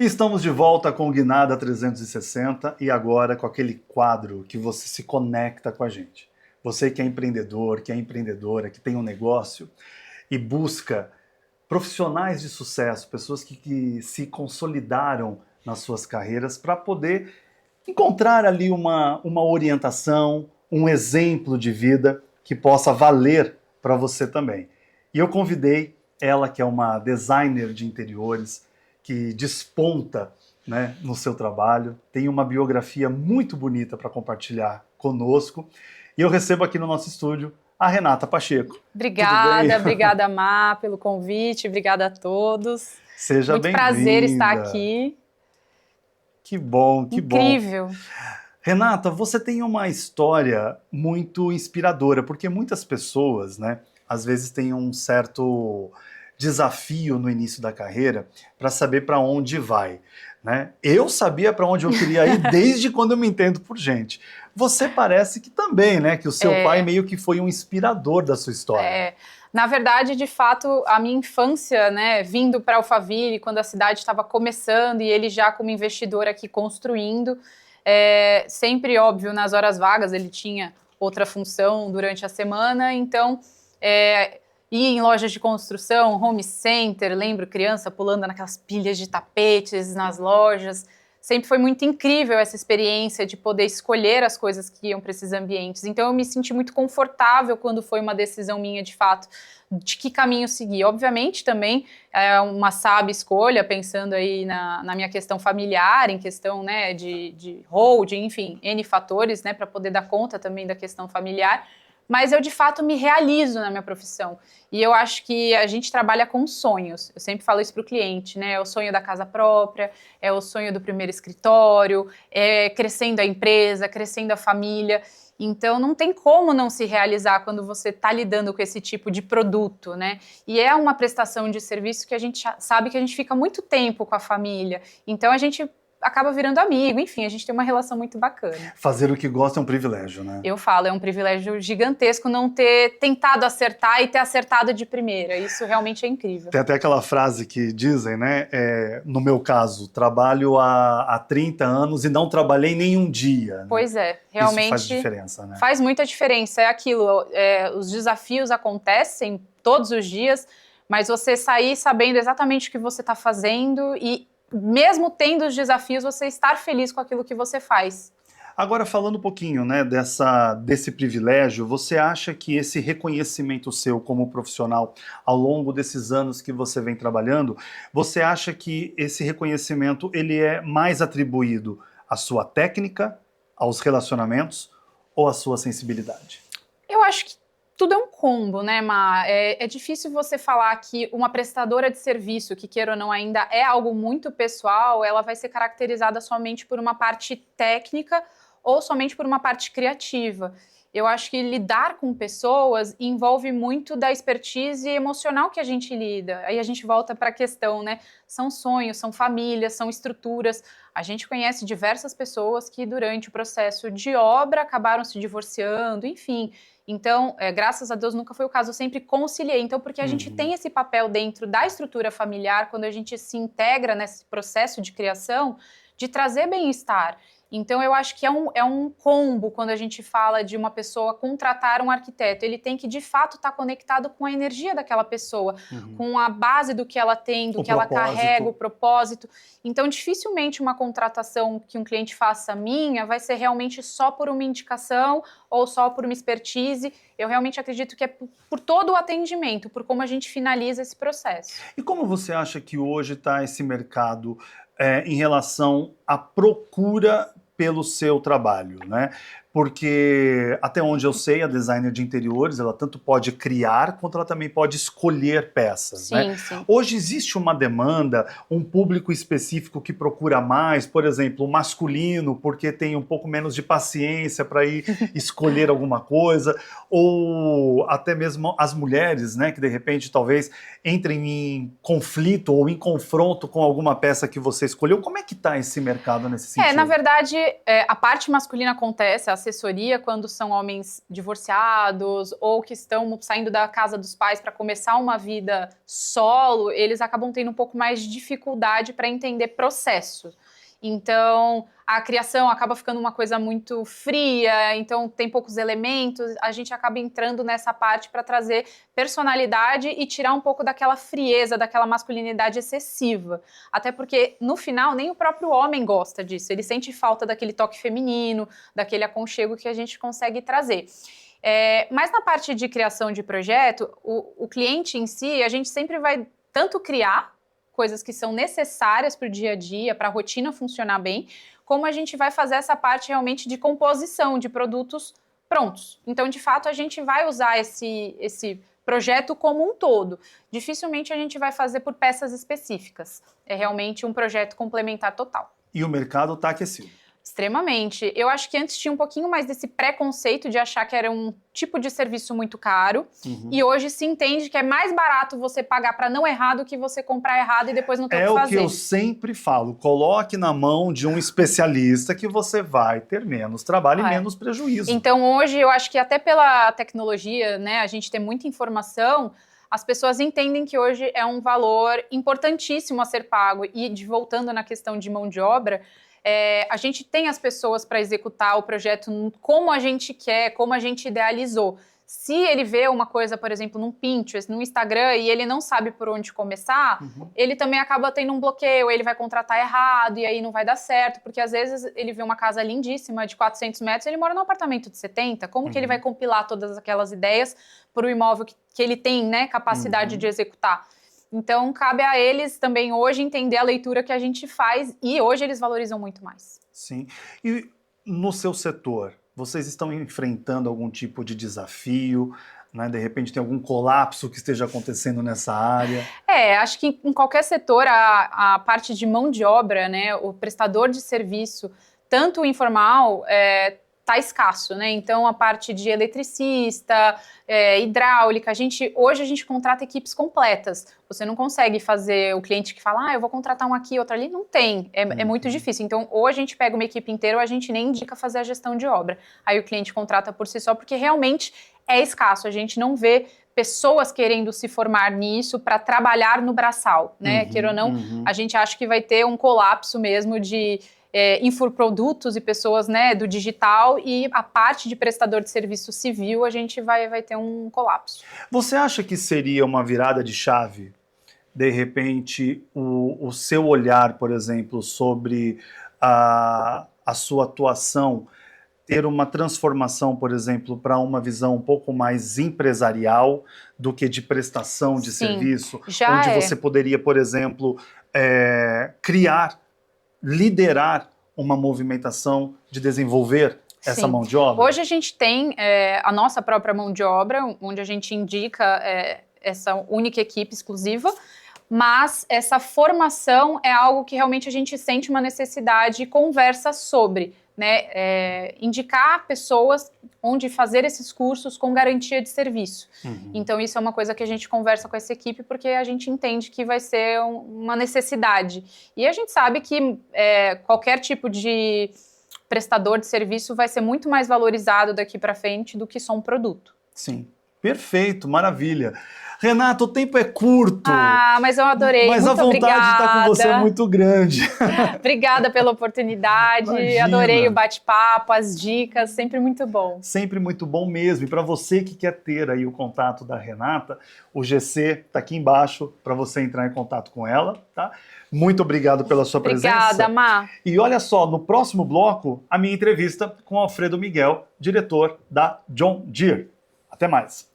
estamos de volta com o Guinada 360 e agora com aquele quadro que você se conecta com a gente. Você que é empreendedor, que é empreendedora, que tem um negócio e busca profissionais de sucesso, pessoas que se consolidaram nas suas carreiras para poder encontrar ali uma orientação, um exemplo de vida que possa valer para você também. E eu convidei ela, que é uma designer de interiores, que desponta, né, no seu trabalho, tem uma biografia muito bonita para compartilhar conosco. E eu recebo aqui no nosso estúdio a Renata Pacheco. Obrigada, Má, pelo convite, obrigada a todos. Seja bem-vinda. Muito prazer estar aqui. Que bom, que Incrível. bom. Renata, você tem uma história muito inspiradora, porque muitas pessoas, né, às vezes têm um certo desafio no início da carreira para saber para onde vai, né? Eu sabia para onde eu queria ir desde quando eu me entendo por gente. Você parece que também, né? Que o seu pai meio que foi um inspirador da sua história. Na verdade, de fato, a minha infância, né, vindo para Alphaville, quando a cidade estava começando e ele já como investidor aqui construindo, sempre, óbvio, nas horas vagas ele tinha outra função durante a semana, então ia em lojas de construção, home center, lembro criança pulando naquelas pilhas de tapetes nas lojas. Sempre foi muito incrível essa experiência de poder escolher as coisas que iam para esses ambientes. Então eu me senti muito confortável quando foi uma decisão minha, de fato, de que caminho seguir. Obviamente também é uma sábia escolha, pensando aí na minha questão familiar, em questão, né, de holding, enfim, N fatores, né, para poder dar conta também da questão familiar. Mas eu, de fato, me realizo na minha profissão. E eu acho que a gente trabalha com sonhos. Eu sempre falo isso para o cliente, né? É o sonho da casa própria, é o sonho do primeiro escritório, é crescendo a empresa, crescendo a família. Então, não tem como não se realizar quando você está lidando com esse tipo de produto, né? E é uma prestação de serviço que a gente sabe que a gente fica muito tempo com a família. Então, a gente acaba virando amigo, enfim, a gente tem uma relação muito bacana. Fazer o que gosta é um privilégio, né? Eu falo, é um privilégio gigantesco não ter tentado acertar e ter acertado de primeira. Isso realmente é incrível. Tem até aquela frase que dizem, né? No meu caso, trabalho há 30 anos e não trabalhei nenhum dia. Né? Pois é, realmente. Isso faz diferença, né? Faz muita diferença. É aquilo, os desafios acontecem todos os dias, mas você sair sabendo exatamente o que você está fazendo e mesmo tendo os desafios, você estar feliz com aquilo que você faz. Agora, falando um pouquinho, né, desse privilégio, você acha que esse reconhecimento seu como profissional ao longo desses anos que você vem trabalhando, você acha que esse reconhecimento ele é mais atribuído à sua técnica, aos relacionamentos ou à sua sensibilidade? Eu acho que tudo é um combo, né, Má? É difícil você falar que uma prestadora de serviço, que queira ou não ainda é algo muito pessoal, ela vai ser caracterizada somente por uma parte técnica ou somente por uma parte criativa. Eu acho que lidar com pessoas envolve muito da expertise emocional que a gente lida. Aí a gente volta para a questão, né? São sonhos, são famílias, são estruturas. A gente conhece diversas pessoas que durante o processo de obra acabaram se divorciando, enfim. Então, graças a Deus nunca foi o caso, eu sempre conciliei. Então, porque a gente tem esse papel dentro da estrutura familiar, quando a gente se integra nesse processo de criação, de trazer bem-estar. Então, eu acho que é um combo quando a gente fala de uma pessoa contratar um arquiteto. Ele tem que, de fato, estar conectado com a energia daquela pessoa, com a base do que ela tem, do que ela carrega, o propósito. Então, dificilmente uma contratação que um cliente faça minha vai ser realmente só por uma indicação ou só por uma expertise. Eu realmente acredito que é por todo o atendimento, por como a gente finaliza esse processo. E como você acha que hoje está esse mercado em relação à procura pelo seu trabalho, né? Porque, até onde eu sei, a designer de interiores, ela tanto pode criar, quanto ela também pode escolher peças, Sim, né? sim. Hoje existe uma demanda, um público específico que procura mais, por exemplo, o masculino, porque tem um pouco menos de paciência para ir escolher alguma coisa, ou até mesmo as mulheres, né, que de repente talvez entrem em conflito ou em confronto com alguma peça que você escolheu. Como é que está esse mercado nesse sentido? Na verdade, a parte masculina acontece, a assessoria quando são homens divorciados ou que estão saindo da casa dos pais para começar uma vida solo, eles acabam tendo um pouco mais de dificuldade para entender processo. Então, a criação acaba ficando uma coisa muito fria, então tem poucos elementos, a gente acaba entrando nessa parte para trazer personalidade e tirar um pouco daquela frieza, daquela masculinidade excessiva. Até porque, no final, nem o próprio homem gosta disso, ele sente falta daquele toque feminino, daquele aconchego que a gente consegue trazer. Mas na parte de criação de projeto, o cliente em si, a gente sempre vai tanto criar coisas que são necessárias para o dia a dia, para a rotina funcionar bem, como a gente vai fazer essa parte realmente de composição de produtos prontos. Então, de fato, a gente vai usar esse projeto como um todo. Dificilmente a gente vai fazer por peças específicas. É realmente um projeto complementar total. E o mercado está aquecido. Extremamente. Eu acho que antes tinha um pouquinho mais desse preconceito de achar que era um tipo de serviço muito caro. E hoje se entende que é mais barato você pagar para não errar do que você comprar errado e depois não ter o que fazer. É o que eu sempre falo. Coloque na mão de um especialista que você vai ter menos trabalho e menos prejuízo. Então hoje eu acho que até pela tecnologia, né, a gente tem muita informação, as pessoas entendem que hoje é um valor importantíssimo a ser pago. E voltando na questão de mão de obra, a gente tem as pessoas para executar o projeto como a gente quer, como a gente idealizou. Se ele vê uma coisa, por exemplo, num Pinterest, no Instagram, e ele não sabe por onde começar, ele também acaba tendo um bloqueio, ele vai contratar errado, e aí não vai dar certo, porque às vezes ele vê uma casa lindíssima, de 400 metros, ele mora num apartamento de 70, como que ele vai compilar todas aquelas ideias para o imóvel que ele tem, né, capacidade de executar? Então, cabe a eles também hoje entender a leitura que a gente faz e hoje eles valorizam muito mais. Sim. E no seu setor, vocês estão enfrentando algum tipo de desafio? Né? De repente tem algum colapso que esteja acontecendo nessa área? Acho que em qualquer setor a parte de mão de obra, né, o prestador de serviço, tanto informal, está escasso, né? Então a parte de eletricista, hidráulica, hoje a gente contrata equipes completas. Você não consegue fazer o cliente que fala, eu vou contratar um aqui, outro ali, não tem, é muito difícil. Então ou a gente pega uma equipe inteira ou a gente nem indica fazer a gestão de obra. Aí o cliente contrata por si só, porque realmente é escasso, a gente não vê pessoas querendo se formar nisso para trabalhar no braçal, né? Queira ou não, a gente acha que vai ter um colapso mesmo de infoprodutos e pessoas, né, do digital, e a parte de prestador de serviço civil a gente vai ter um colapso. Você acha que seria uma virada de chave, de repente, o seu olhar, por exemplo, sobre a sua atuação, ter uma transformação, por exemplo, para uma visão um pouco mais empresarial do que de prestação de serviço, onde você poderia, por exemplo, liderar uma movimentação de desenvolver essa mão de obra? Hoje a gente tem a nossa própria mão de obra, onde a gente indica essa única equipe exclusiva, mas essa formação é algo que realmente a gente sente uma necessidade e conversa sobre, né? Indicar pessoas onde fazer esses cursos com garantia de serviço. Então isso é uma coisa que a gente conversa com essa equipe, porque a gente entende que vai ser uma necessidade. E a gente sabe que qualquer tipo de prestador de serviço vai ser muito mais valorizado daqui para frente do que só um produto. Sim, perfeito, maravilha. Renata, o tempo é curto. Mas eu adorei, mas muito a vontade de estar com você é muito grande. Obrigada pela oportunidade, Imagina. Adorei o bate-papo, as dicas, sempre muito bom. Sempre muito bom mesmo. E para você que quer ter aí o contato da Renata, o GC está aqui embaixo para você entrar em contato com ela, tá? Muito obrigado pela sua presença. Obrigada, Má. E olha só, no próximo bloco, a minha entrevista com Alfredo Miguel, diretor da John Deere. Até mais.